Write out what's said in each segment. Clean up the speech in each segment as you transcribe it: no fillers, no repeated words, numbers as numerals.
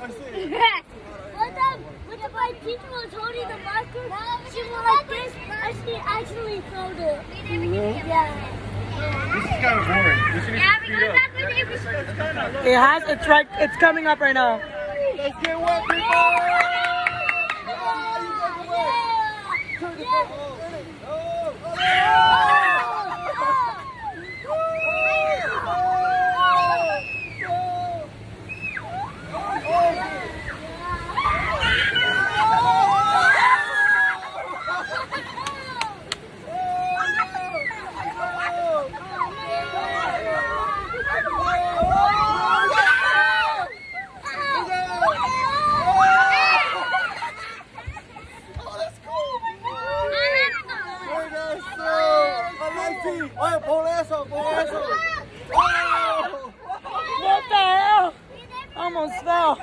One time, when my teacher was holding the marker, she went like this, and she actually thrown it. Yeah. This is kind of boring. We should It's coming up right now. Let's get wet, people! Oye, pon eso, pon eso. What the hell? Almost fell.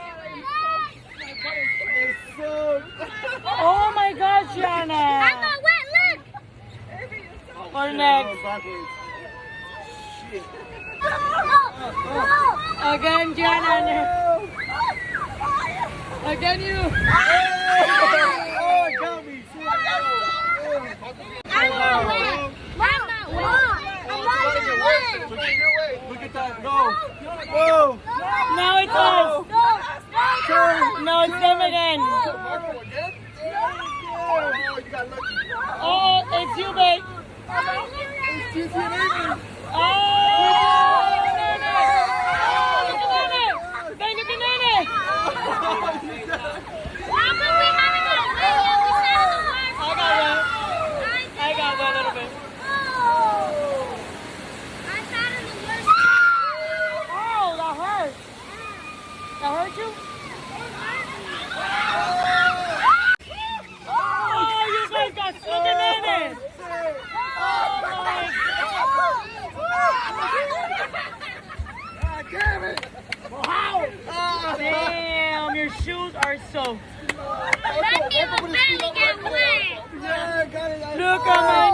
Oh my gosh, Gianna. I'm not wet, look. Or next. Again, Gianna. Again, you. Oh, it got me. I'm not wet. I'm not wet. Look at that. No. Whoa. No, it's us. No, it's them again. Oh, it's you, babe. Oh, look at Nene. Babe, look at Nene. I got that a little bit. Oh, that hurt. That hurt you? Oh, you guys got stuck in Nene. Damn, your shoes are soaked. That thing will barely get wet. Yeah, got it. Look at my